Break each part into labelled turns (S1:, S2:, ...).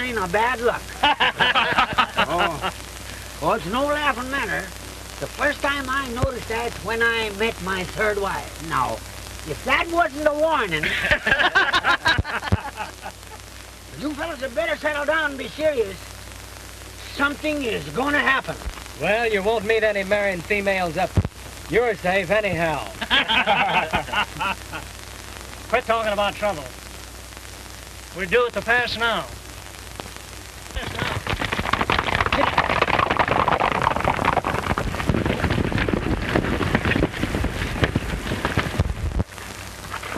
S1: sign of bad luck. Oh, it's no laughing matter. The first time I noticed that when I met my third wife. Now, if that wasn't a warning, you fellas had better settle down and be serious. Something is going to happen.
S2: Well, you won't meet any marrying females up. You're safe anyhow.
S3: Quit talking about trouble. We're due at the pass now.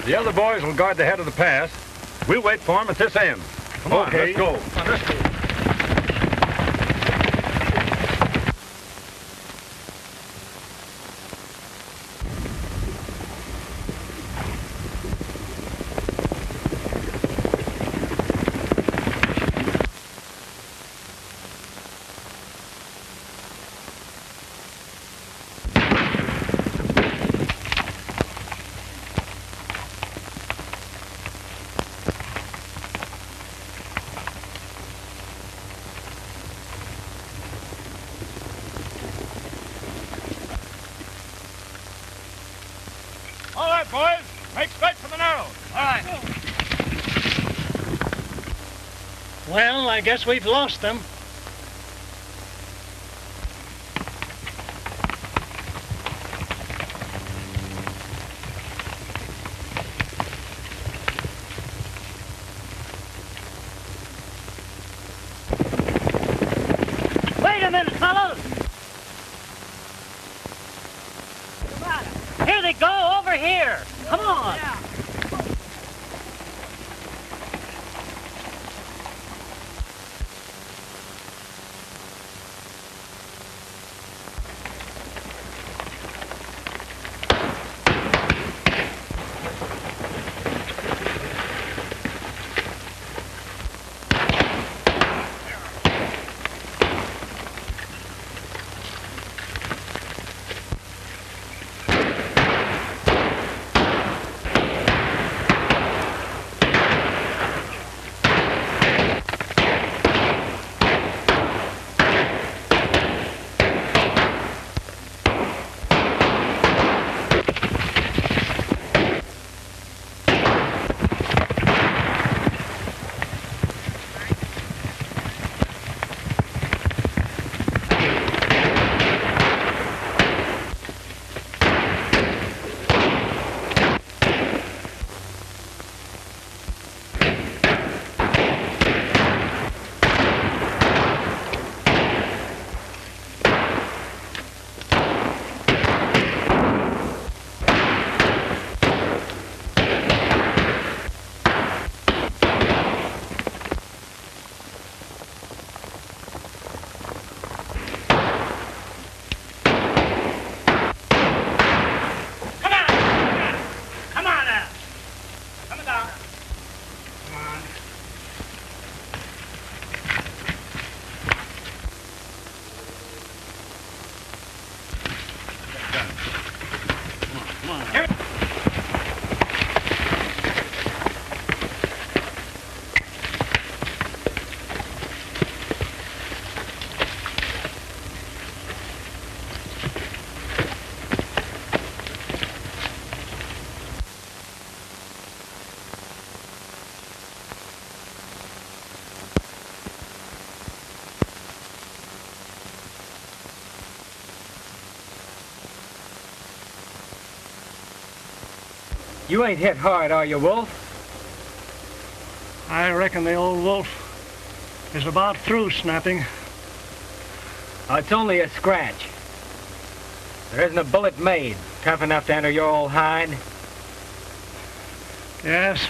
S4: The other boys will guard the head of the pass. We'll wait for them at this end. Come on, let's go. Come on, let's go.
S5: All right, boys. Make straight for the narrows.
S3: All right. Well, I guess we've lost them.
S1: Wait a minute, fellows.
S3: Here they go, over here. Come on.
S2: You ain't hit hard, are you, Wolf?
S3: I reckon the old wolf is about through snapping.
S2: Oh, it's only a scratch. There isn't a bullet made tough enough to enter your old hide.
S3: Yes,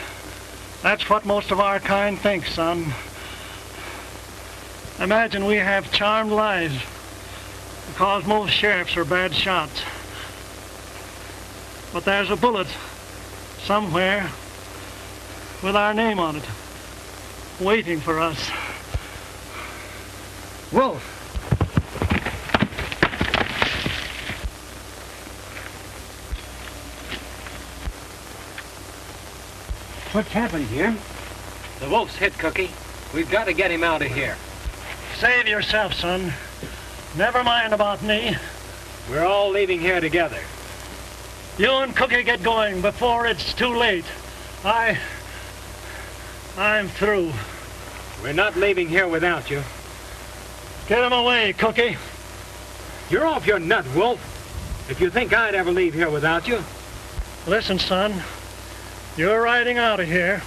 S3: that's what most of our kind thinks, son. Imagine we have charmed lives because most sheriffs are bad shots. But there's a bullet somewhere with our name on it, waiting for us.
S2: Wolf! What's happened here?
S6: The wolf's hit, Cookie.
S2: We've got to get him out of here.
S3: Save yourself, son. Never mind about me.
S2: We're all leaving here together.
S3: You and Cookie get going before it's too late. I'm through.
S2: We're not leaving here without you.
S3: Get him away, Cookie.
S2: You're off your nut, Wolf. If you think I'd ever leave here without you.
S3: Listen, son. You're riding out of here,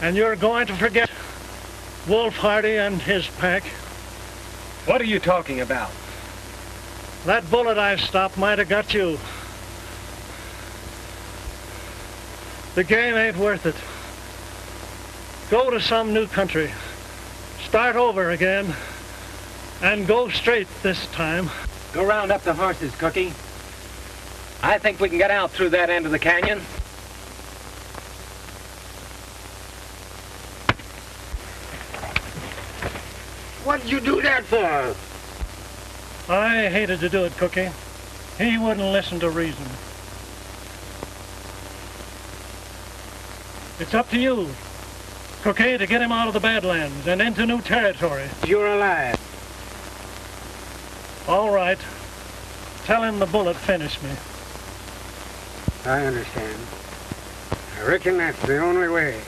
S3: and you're going to forget Wolf Hardy and his pack.
S2: What are you talking about?
S3: That bullet I've stopped might have got you. The game ain't worth it. Go to some new country. Start over again. And go straight this time.
S2: Go round up the horses, Cookie. I think we can get out through that end of the canyon.
S1: What'd you do that for?
S3: I hated to do it, Cookie. He wouldn't listen to reason. It's up to you, Cookie, to get him out of the Badlands and into new territory.
S1: You're alive.
S3: All right. Tell him the bullet finished me.
S1: I understand. I reckon that's the only way.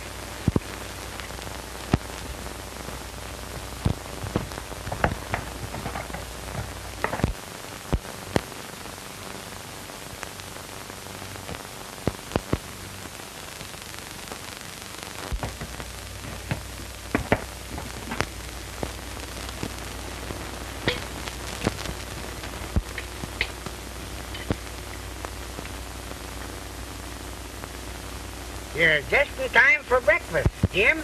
S1: You're just in time for breakfast, Jim.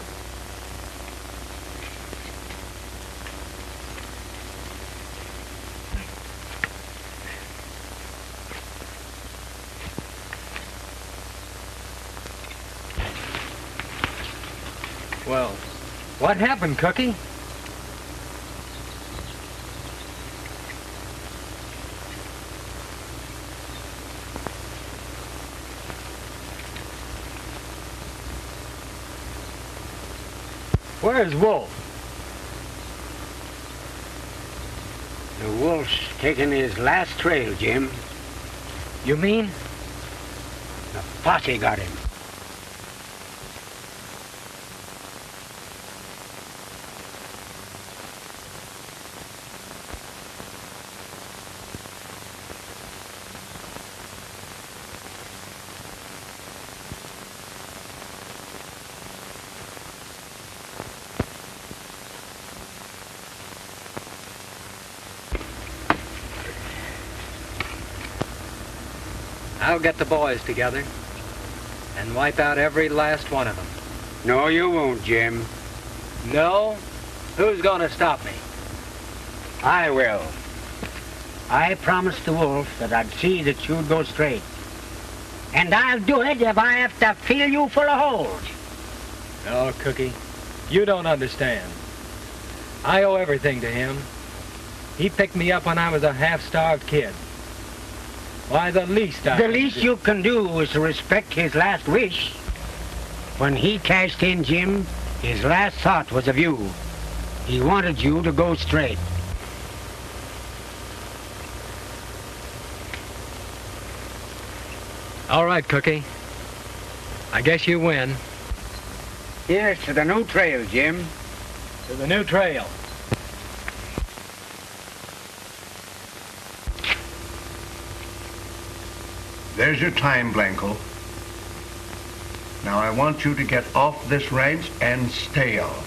S2: Well, what happened, Cookie? Where's Wolf?
S1: The wolf's taking his last trail, Jim.
S2: You mean?
S1: The posse got him.
S2: I'll get the boys together and wipe out every last one of them.
S1: No, you won't, Jim.
S2: No? Who's gonna stop me?
S1: I will. I promised the wolf that I'd see that you'd go straight. And I'll do it if I have to fill you full of holes.
S2: No, Cookie, you don't understand. I owe everything to him. He picked me up when I was a half-starved kid. Why, the least
S1: you can do is to respect his last wish. When he cashed in, Jim, his last thought was of you. He wanted you to go straight.
S2: All right, Cookie. I guess you win.
S1: Here's to the new trail, Jim.
S2: To the new trail.
S6: There's your time, Blanco. Now I want you to get off this ranch and stay off.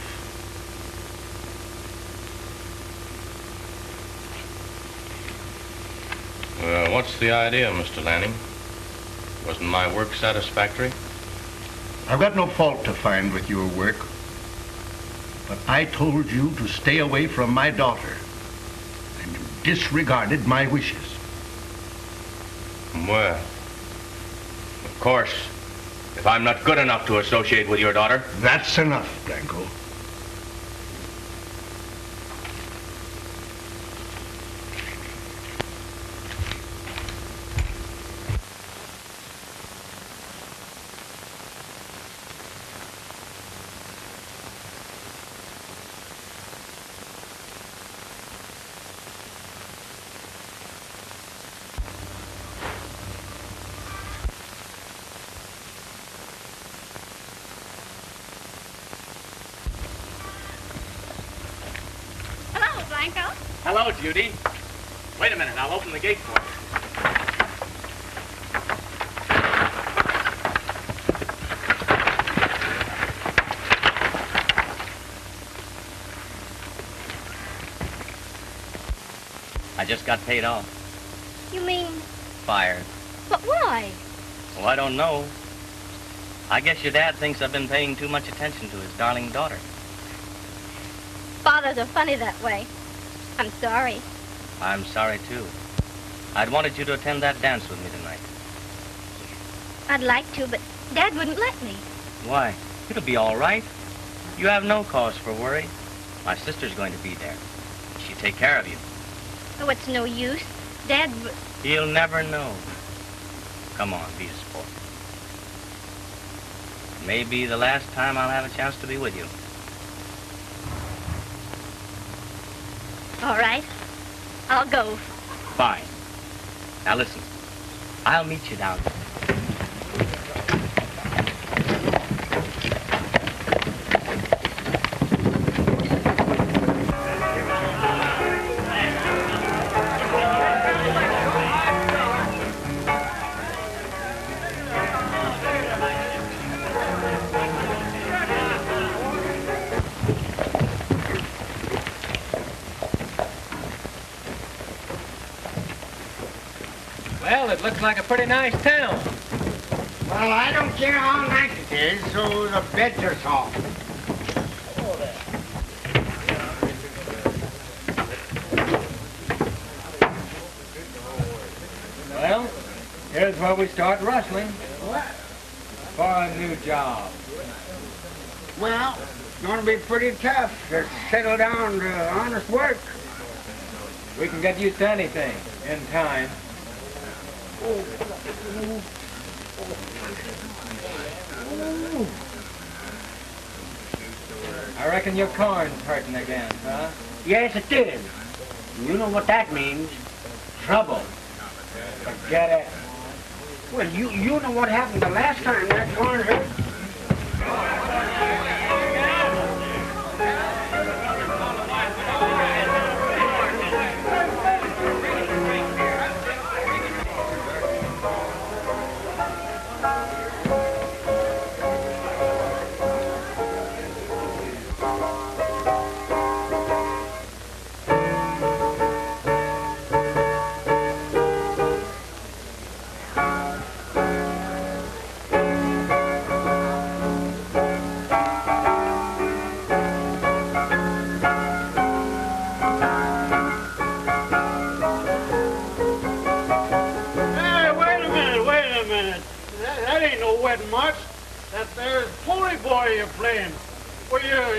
S7: Well, what's the idea, Mr. Lanning? Wasn't my work satisfactory?
S6: I've got no fault to find with your work, but I told you to stay away from my daughter, and you disregarded my wishes.
S7: Well, of course, if I'm not good enough to associate with your daughter.
S6: That's enough, Blanco.
S8: Blanco.
S7: Hello, Judy. Wait a minute, I'll open the gate for you. I just got paid off.
S8: You mean,
S7: Fired.
S8: but why?
S7: Well, I don't know. I guess your dad thinks I've been paying too much attention to his darling daughter.
S8: Fathers are funny that way. I'm sorry.
S7: I'm sorry, too. I'd wanted you to attend that dance with me tonight.
S8: I'd like to, but Dad wouldn't let me.
S7: Why? It'll be all right. You have no cause for worry. My sister's going to be there. She'll take care of you.
S8: Oh, it's no use. Dad...
S7: He'll never know. Come on, be a sport. Maybe the last time I'll have a chance to be with you.
S8: All right. I'll go.
S7: Fine. Now listen. I'll meet you down there.
S2: Well, it looks like a pretty nice town.
S1: Well, I don't care how nice it is, so the beds are soft.
S2: Well, here's where we start rustling.
S1: What?
S2: For a new job.
S1: Well, it's going to be pretty tough to settle down to honest work.
S2: We can get used to anything in time. I reckon your corn's hurting again, huh?
S1: Yes, it is. You know what that means. Trouble.
S2: Forget it.
S1: Well, you know what happened the last time that corn hurt.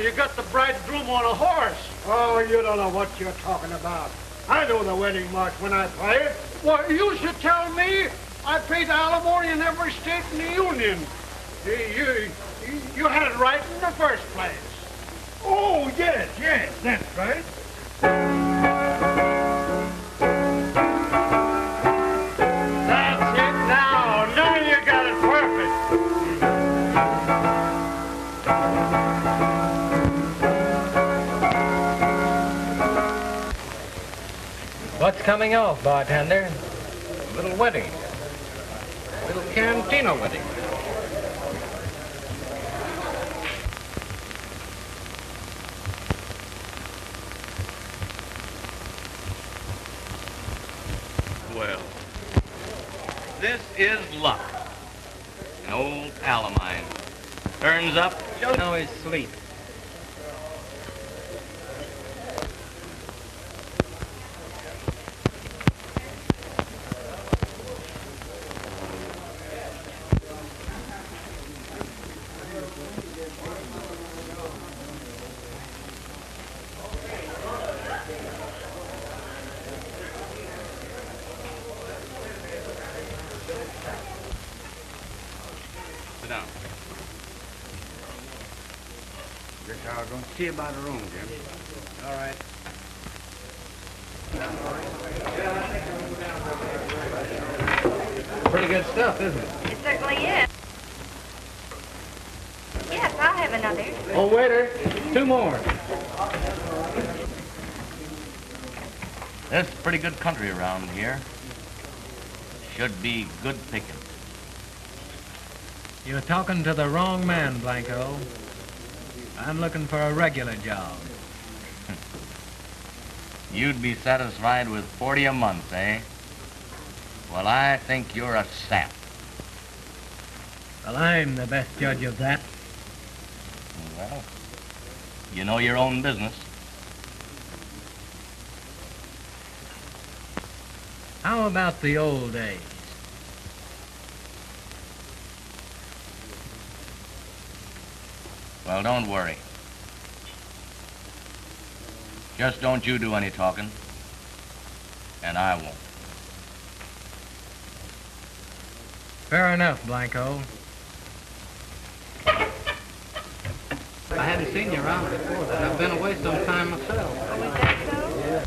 S3: You got the bridegroom on a horse. Oh, you don't know what you're talking about. I know the wedding march when I play it. Well, you should tell me. I paid alimony in every state in the Union. You had it right in the first place. Oh, yes, that's right. That's it now. Now you got it perfect.
S2: What's coming off, bartender?
S6: A little wedding. A little cantina wedding.
S7: Well, this is luck. An old pal of mine. Turns up, don't know his sleep. Sit down.
S6: Guess I'll go see about a room, Jim.
S2: All right.
S6: Pretty good stuff, isn't it?
S8: It certainly is. Yes, I'll have another.
S6: Oh, waiter, 2 more.
S7: There's pretty good country around here. Should be good picking.
S2: You're talking to the wrong man, Blanco. I'm looking for a regular job.
S7: You'd be satisfied with 40 a month, eh? Well, I think you're a sap.
S2: Well, I'm the best judge of that.
S7: Well, you know your own business.
S2: How about the old days?
S7: Well, don't worry. Just don't you do any talking, and I won't.
S2: Fair enough, Blanco.
S9: I hadn't seen you around before that. I've been away some time myself.
S8: Oh, is that so?
S9: Yeah.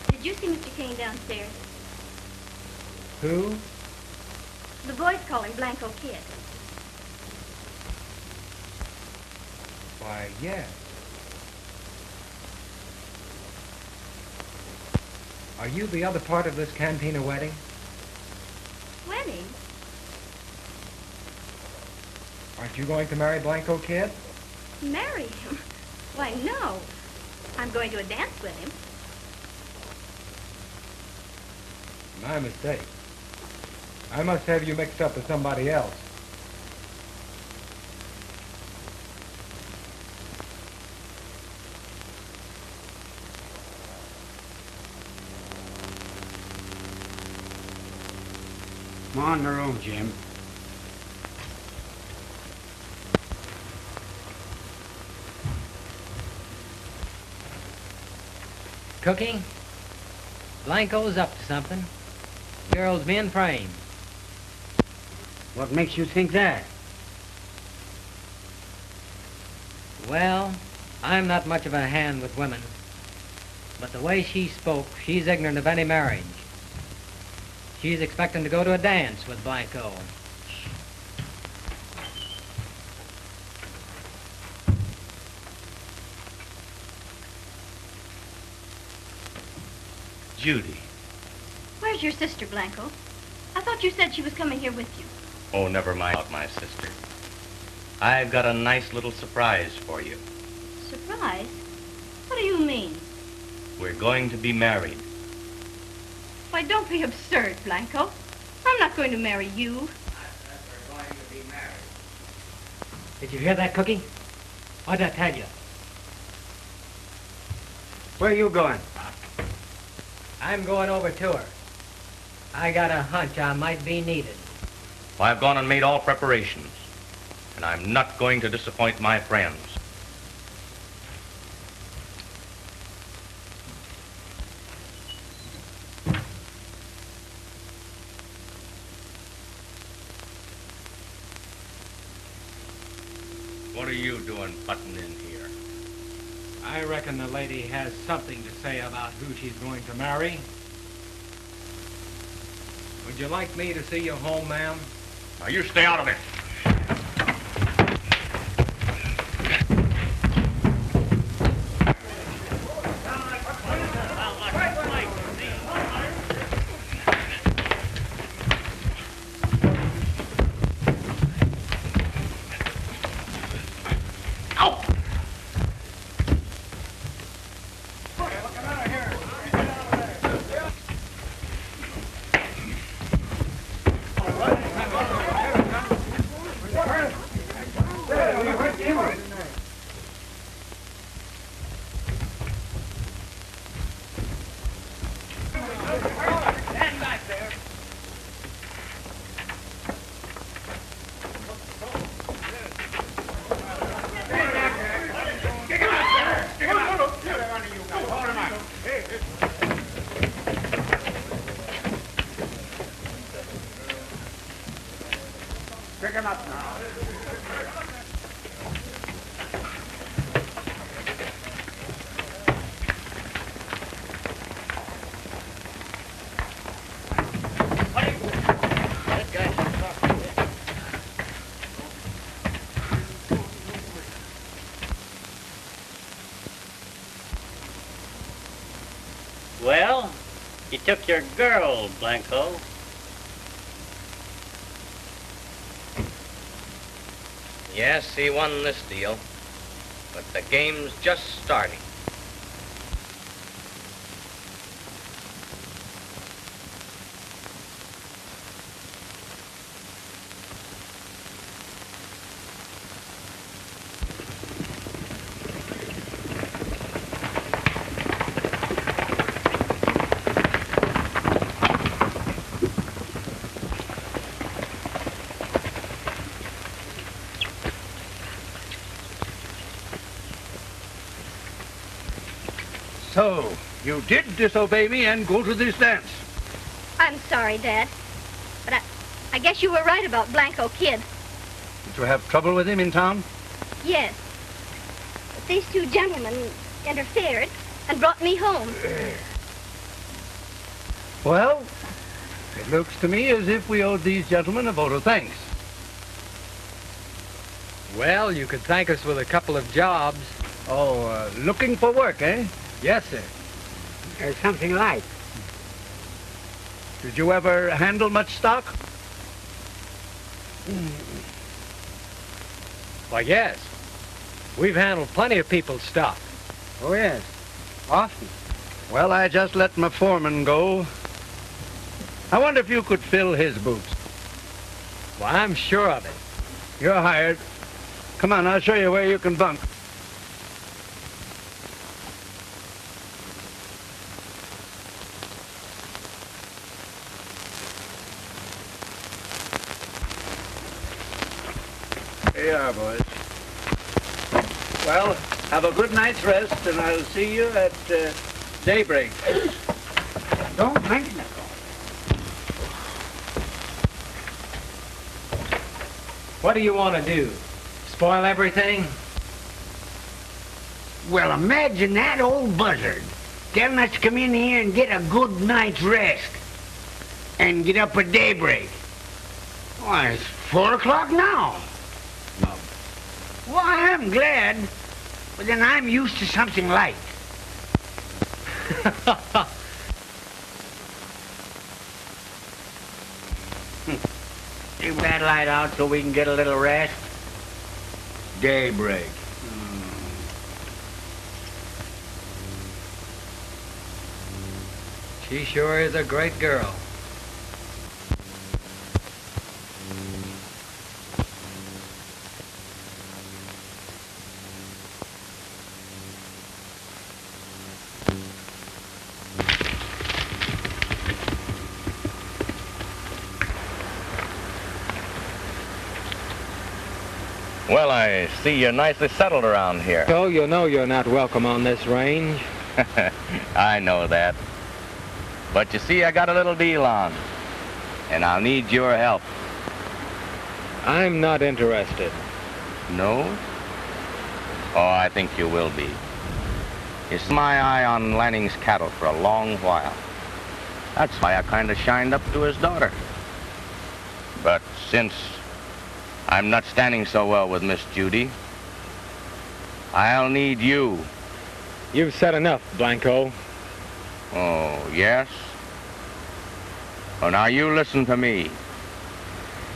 S8: Did you see Mr. Kane downstairs?
S2: Who?
S8: The boys call him Blanco Kid.
S2: Why, yes. Are you the other part of this cantina wedding?
S8: Wedding?
S2: Aren't you going to marry Blanco Kid?
S8: Marry him? Why, no. I'm going to a dance with him.
S2: My mistake. I must have you mixed up with somebody else.
S1: Come on in the room, Jim.
S9: Cookie? Blanco's up to something. Girl's being framed.
S1: What makes you think that?
S9: Well, I'm not much of a hand with women. But the way she spoke, she's ignorant of any marriage. She's expecting to go to a dance with Blanco.
S7: Judy.
S8: Where's your sister, Blanco? I thought you said she was coming here with you.
S7: Oh, never mind about my sister. I've got a nice little surprise for you.
S8: Surprise? What do you mean?
S7: We're going to be married.
S8: Why, don't be absurd, Blanco. I'm not going to marry you.
S9: I said we're going to be married. Did you hear that, Cookie? What'd I tell you?
S1: Where are you going?
S9: I'm going over to her. I got a hunch I might be needed.
S7: Well, I've gone and made all preparations, and I'm not going to disappoint my friends. What are you doing butting in here?
S2: I reckon the lady has something to say about who she's going to marry. Would you like me to see you home, ma'am?
S7: Now, you stay out of it.
S10: Well, he took your girl, Blanco.
S7: Yes, he won this deal, but the game's just starting.
S6: So, you did disobey me and go to this dance.
S8: I'm sorry, Dad. But I guess you were right about Blanco Kid.
S6: Did you have trouble with him in town?
S8: Yes. But these two gentlemen interfered and brought me home.
S6: Well, it looks to me as if we owed these gentlemen a vote of thanks.
S2: Well, you could thank us with a couple of jobs.
S6: Oh, looking for work, eh?
S2: Yes, sir.
S1: There's something like.
S6: Did you ever handle much stock?
S2: Why, yes. We've handled plenty of people's stock.
S1: Oh, yes. Often.
S6: Well, I just let my foreman go. I wonder if you could fill his boots.
S2: Well, I'm sure of it.
S6: You're hired. Come on, I'll show you where you can bunk. Here you are, boys. Well, have a good night's rest, and I'll see you at daybreak.
S1: Don't mention it.
S2: What do you want to do? Spoil everything?
S1: Well, imagine that old buzzard telling us to come in here and get a good night's rest and get up at daybreak. Why, it's 4 o'clock now. Why, I'm glad, but then I'm used to something light. Leave that light out so we can get a little rest. Daybreak.
S2: She sure is a great girl.
S7: Well, I see you're nicely settled around here.
S2: So you know you're not welcome on this range.
S7: I know that. But you see, I got a little deal on, and I'll need your help.
S2: I'm not interested.
S7: No? Oh, I think you will be. It's my eye on Lanning's cattle for a long while. That's why I kind of shined up to his daughter. But since I'm not standing so well with Miss Judy, I'll need you.
S2: You've said enough, Blanco.
S7: Oh, yes? Well, now you listen to me.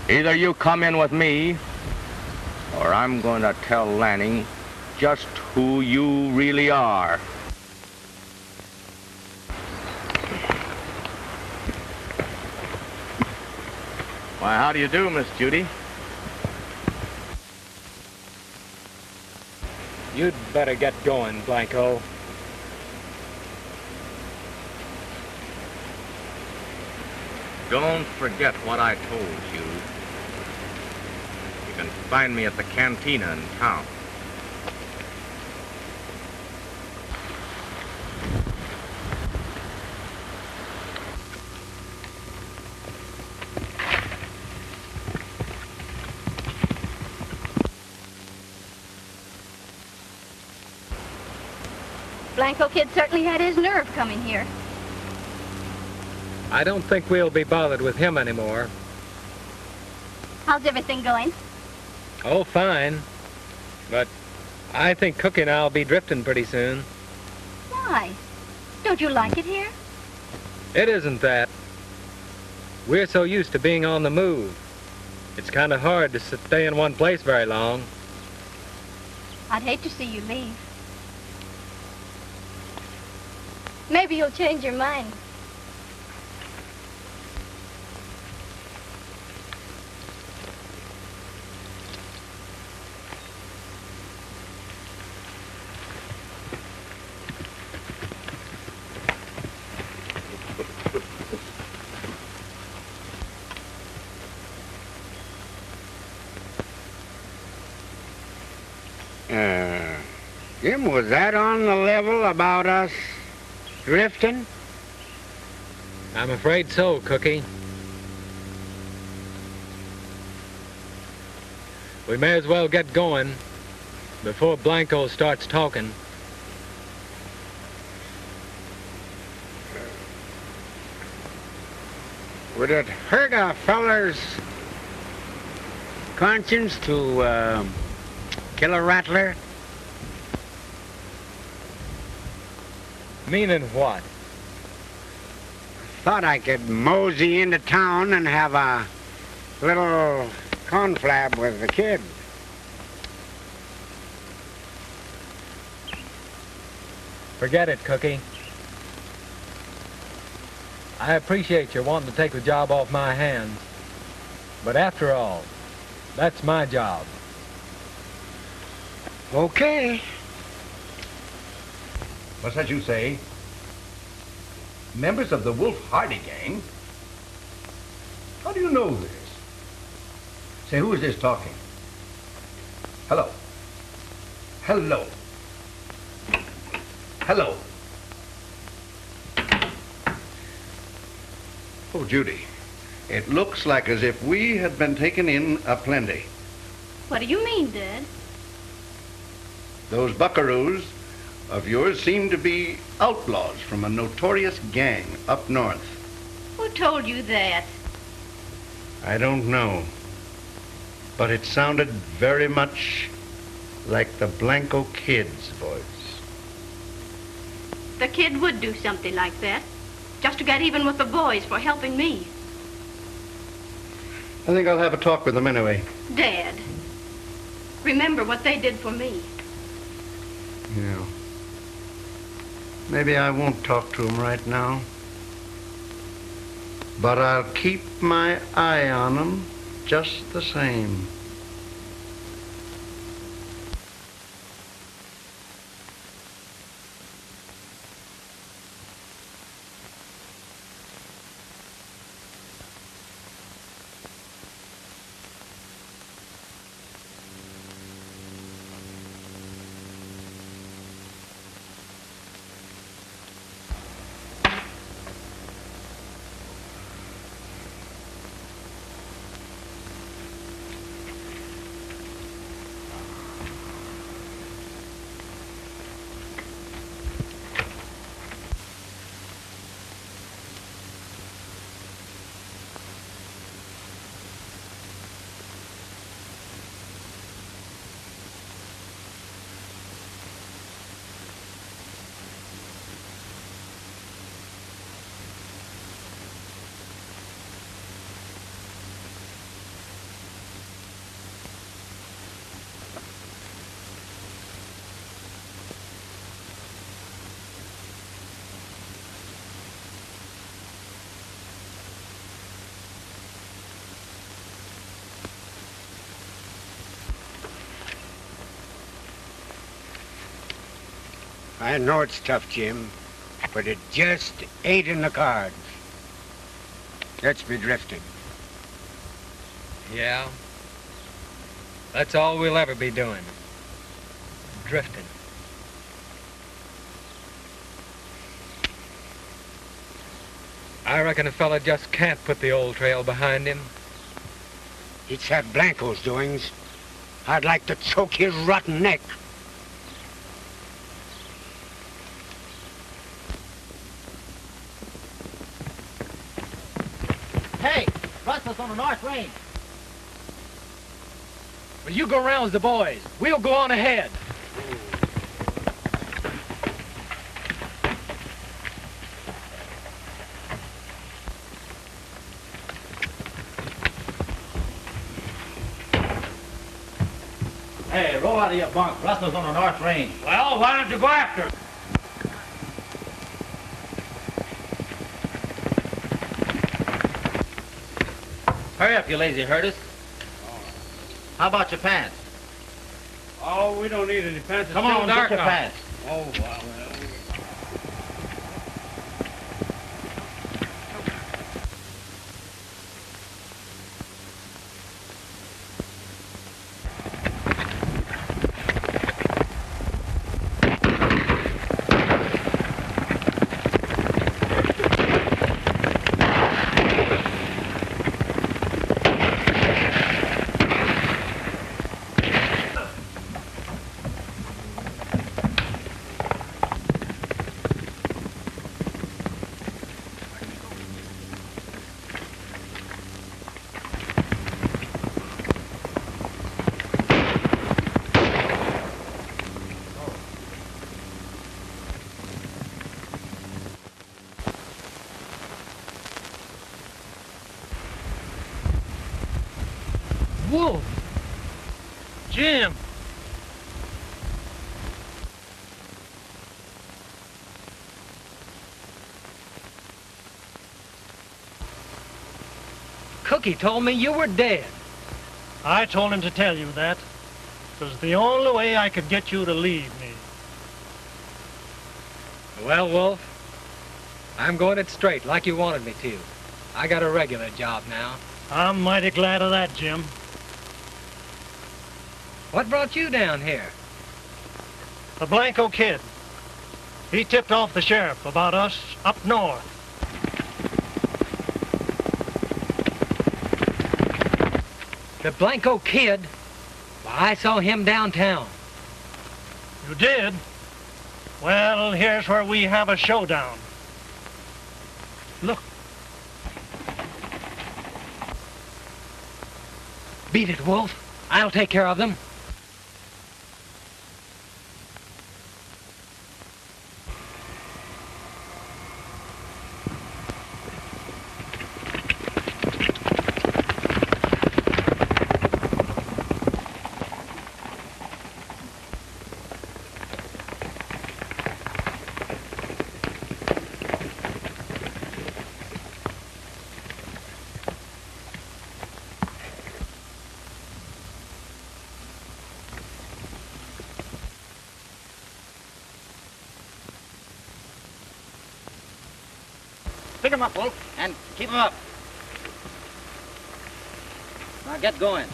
S7: Either you come in with me, or I'm going to tell Lanning just who you really are. Why, how do you do, Miss Judy?
S2: You'd better get going, Blanco.
S7: Don't forget what I told you. You can find me at the cantina in town.
S8: Blanco Kid certainly had his nerve coming here.
S2: I don't think we'll be bothered with him anymore.
S8: How's everything going?
S2: Oh, fine. But I think Cookie and I'll be drifting pretty soon.
S8: Why? Don't Don't you like it here?
S2: It isn't that. We're so used to being on the move. It's kind of hard to stay in one place very long.
S8: I'd hate to see you leave. Maybe you'll change your mind.
S1: Jim, was that on the level about us drifting?
S2: I'm afraid so, Cookie. We may as well get going before Blanco starts talking.
S1: Would it hurt a feller's conscience to kill a rattler?
S2: Meaning what?
S1: Thought I could mosey into town and have a little conflab with the kid.
S2: Forget it, Cookie. I appreciate you wanting to take the job off my hands. But after all, that's my job.
S1: Okay.
S6: What's that you say? Members of the Wolf Hardy gang? How do you know this? Say, who is this talking? Hello? Hello? Hello? Oh, Judy, it looks like as if we had been taken in aplenty.
S8: What do you mean, Dad?
S6: Those buckaroos of yours seem to be outlaws from a notorious gang up north.
S8: Who told you that?
S6: I don't know, but it sounded very much like the Blanco Kid's voice.
S8: The kid would do something like that, just to get even with the boys for helping me.
S6: I think I'll have a talk with them anyway.
S8: Dad, remember what they did for me.
S6: Yeah. Maybe I won't talk to them right now. But I'll keep my eye on them just the same.
S1: I know it's tough, Jim, but it just ain't in the cards. Let's be drifting.
S2: Yeah. That's all we'll ever be doing. Drifting. I reckon a fella just can't put the old trail behind him.
S1: It's that Blanco's doings. I'd like to choke his rotten neck.
S11: Hey, Russell's on the North Range.
S2: Well, you go around with the boys. We'll go on ahead.
S11: Hey, roll out of your bunk. Rustler's on the North Range.
S3: Well, why don't you go after him?
S11: Hurry up, you lazy herders. How about your pants?
S3: Oh, we don't need any pants. It's
S11: Come
S3: still
S11: on,
S3: dark
S11: get your
S3: out.
S11: pants.
S3: Oh, wow.
S12: Wolf! Jim!
S9: Cookie told me you were dead.
S12: I told him to tell you that. It was the only way I could get you to leave me.
S2: Well, Wolf, I'm going it straight like you wanted me to. I got a regular job now.
S12: I'm mighty glad of that, Jim.
S2: What brought you down here?
S12: The Blanco Kid. He tipped off the sheriff about us up north.
S9: The Blanco Kid? Well, I saw him downtown.
S12: You did? Well, here's where we have a showdown. Look.
S9: Beat it, Wolf. I'll take care of them.
S11: Pick him up, Wolf, and keep him up. Now get going.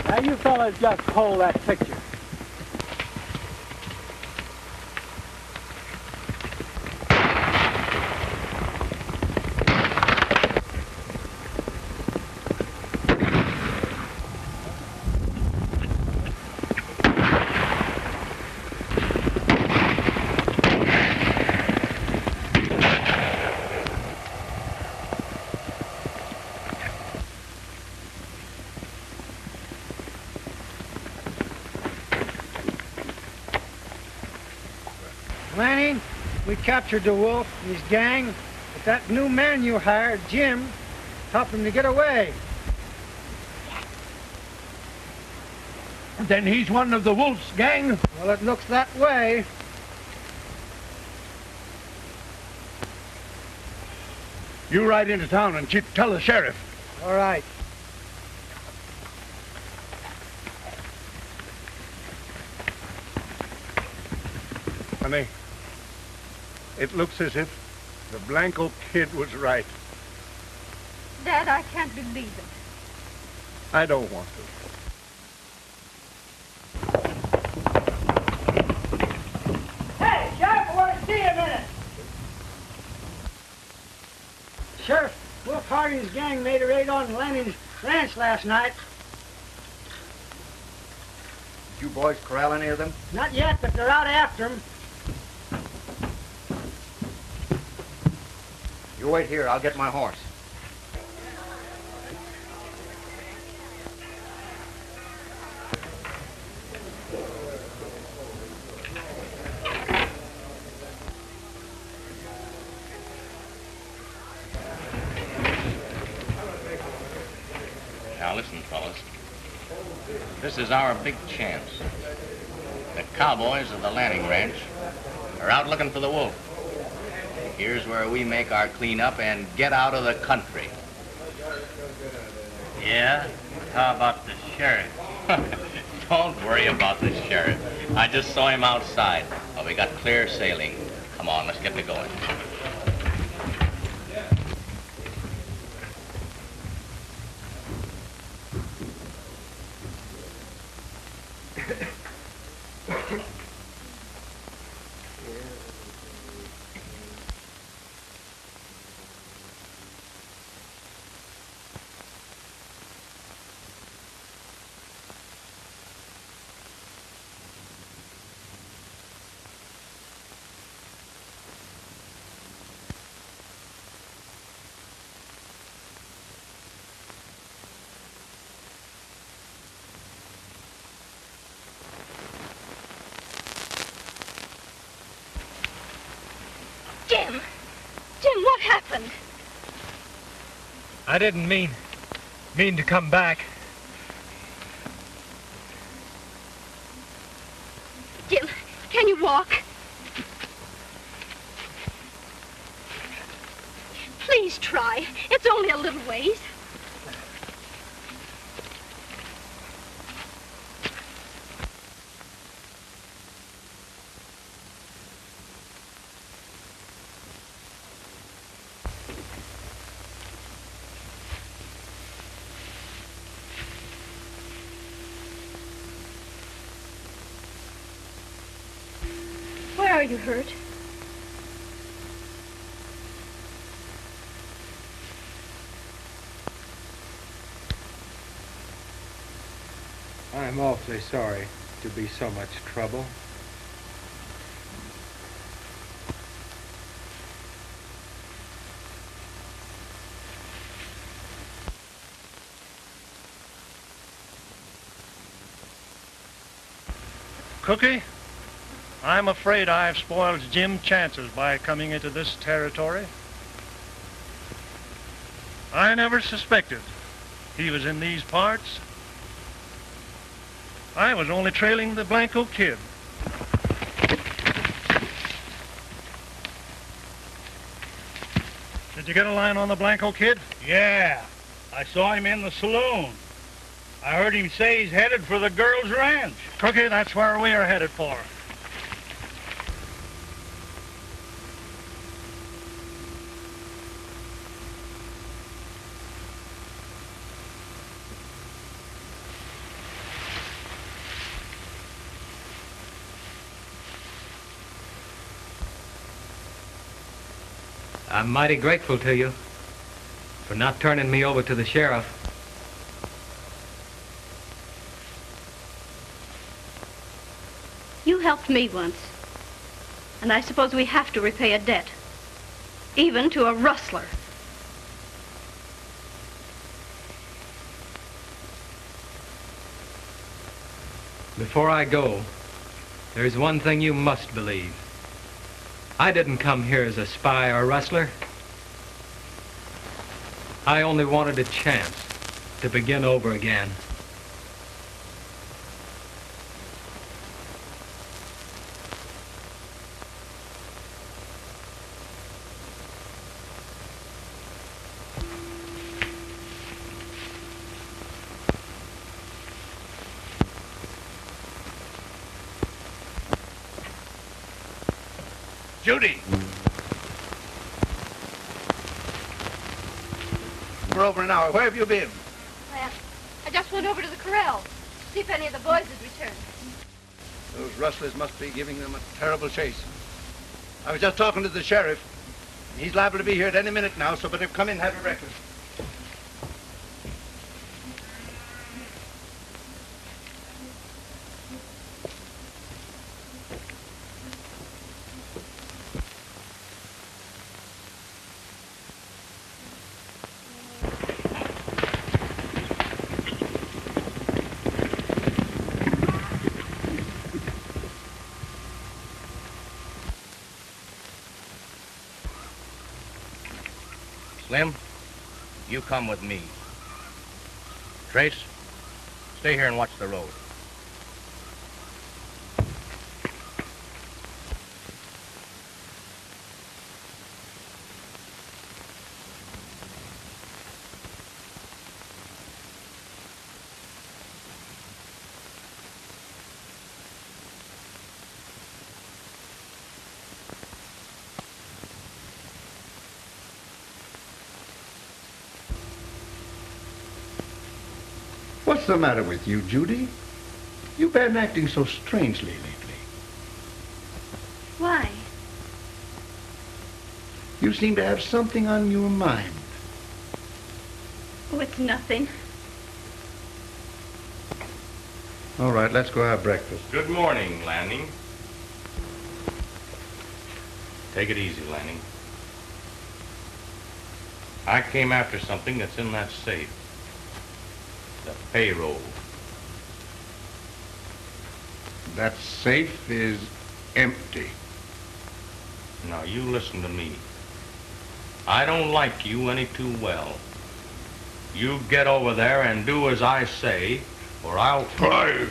S3: Now, you fellas just hold that picture.
S1: Lanny, we captured the wolf and his gang, but that new man you hired, Jim, helped him to get away.
S6: Then he's one of the wolf's gang?
S1: Well, it looks that way.
S6: You ride into town and tell the sheriff.
S1: All right.
S6: Honey, it looks as if the Blanco Kid was right.
S8: Dad, I can't believe it.
S6: I don't want to.
S1: Hey, Sheriff, I want to see you a minute. Sheriff, Wolf Hardy's gang made a raid on Lanny's ranch last night.
S11: Did you boys corral any of them?
S1: Not yet, but they're out after him.
S11: You wait here. I'll get my horse.
S7: Now listen, fellas. This is our big chance. The cowboys of the landing ranch are out looking for the wolf. Here's where we make our cleanup and get out of the country.
S10: Yeah? How about the sheriff?
S7: Don't worry about the sheriff. I just saw him outside. Well, we got clear sailing. Come on, let's get to going.
S8: Jim! Jim, what happened?
S12: I didn't mean to come back.
S8: Jim, can you walk? Please try. It's only a little ways. Where are you hurt?
S2: I'm awfully sorry to be so much trouble.
S12: Cookie, I'm afraid I've spoiled Jim's chances by coming into this territory. I never suspected he was in these parts. I was only trailing the Blanco Kid. Did you get a line on the Blanco Kid?
S3: Yeah, I saw him in the saloon. I heard him say he's headed for the girls' ranch.
S12: Cookie, that's where we are headed for.
S2: I'm mighty grateful to you for not turning me over to the sheriff.
S8: You helped me once. And I suppose we have to repay a debt. Even to a rustler.
S2: Before I go, there's one thing you must believe. I didn't come here as a spy or a rustler. I only wanted a chance to begin over again.
S6: Judy! For over an hour. Where have you been?
S8: Well, I just went over to the corral to see if any of the boys had returned.
S6: Those rustlers must be giving them a terrible chase. I was just talking to the sheriff. He's liable to be here at any minute now, so better come in and have your breakfast.
S7: come with me. Trace, stay here and watch the road.
S6: What's the matter with you, Judy? You've been acting so strangely lately.
S8: Why?
S6: You seem to have something on your mind.
S8: Oh, it's nothing.
S6: All right, let's go have breakfast.
S7: Good morning, Lanning. Take it easy, Lanning. I came after something that's in that safe. The payroll.
S6: That safe is empty.
S7: Now, you listen to me. I don't like you any too well. You get over there and do as I say, or I'll...
S6: Try.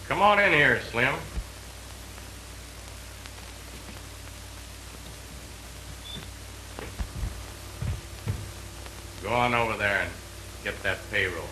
S7: Come on in here, Slim. Go on over there and get that payroll.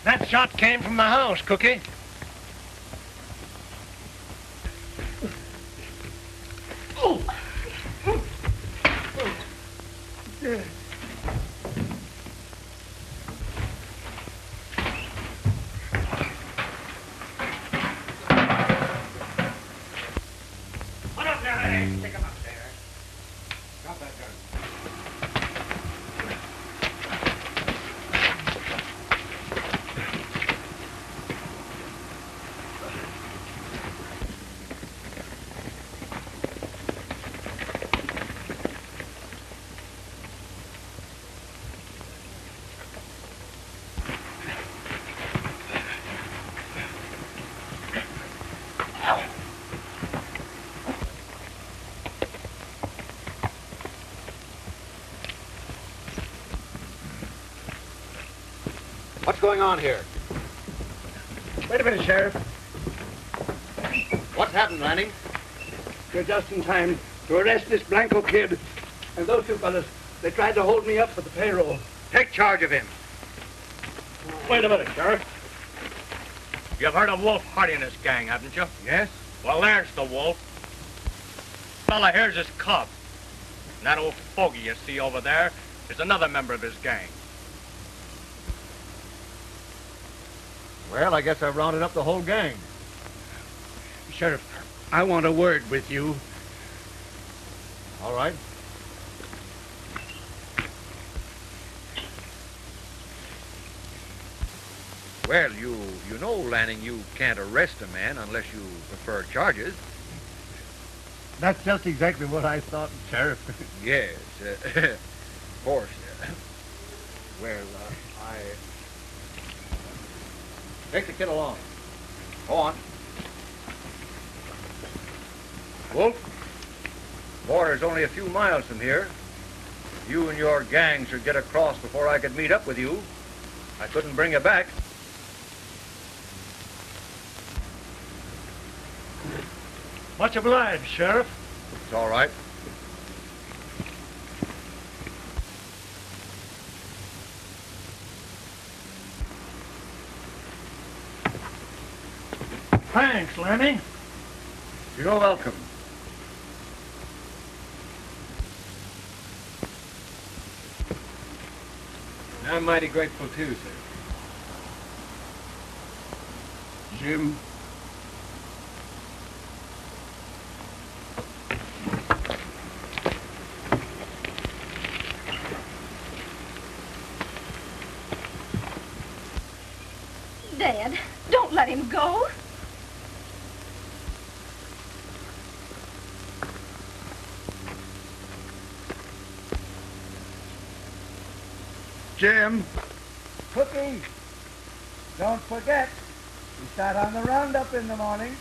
S12: That shot came from the house, Cookie.
S3: Put up your hands. Stick 'em up there. Drop that gun.
S11: What's going on here?
S3: Wait a minute, Sheriff.
S11: What's happened, Lanning?
S3: You're just in time to arrest this Blanco Kid. And those two fellas, they tried to hold me up for the payroll.
S11: Take charge of him.
S3: Wait a minute, Sheriff.
S7: You've heard of Wolf Hardy and his gang, haven't you?
S11: Yes?
S7: Well, there's the wolf. Fella here's his cub. And that old fogey you see over there is another member of his gang.
S11: Well, I guess I've rounded up the whole gang.
S3: Sheriff, I want a word with you.
S11: All right.
S13: Well, you know, Lanning, you can't arrest a man unless you prefer charges.
S6: That's just exactly what I thought, Sheriff.
S13: Yes, of course. Well, take the kid along. Go on. Wolf, border's only a few miles from here. You and your gang should get across before I could meet up with you. I couldn't bring you back.
S12: Much obliged, Sheriff.
S13: It's all right.
S12: Thanks, Lanning.
S13: You're welcome.
S2: I'm mighty grateful too, sir.
S6: Jim.
S8: Dad, don't let him go.
S6: Jim.
S14: Cookie, don't forget, we start on the roundup in the morning.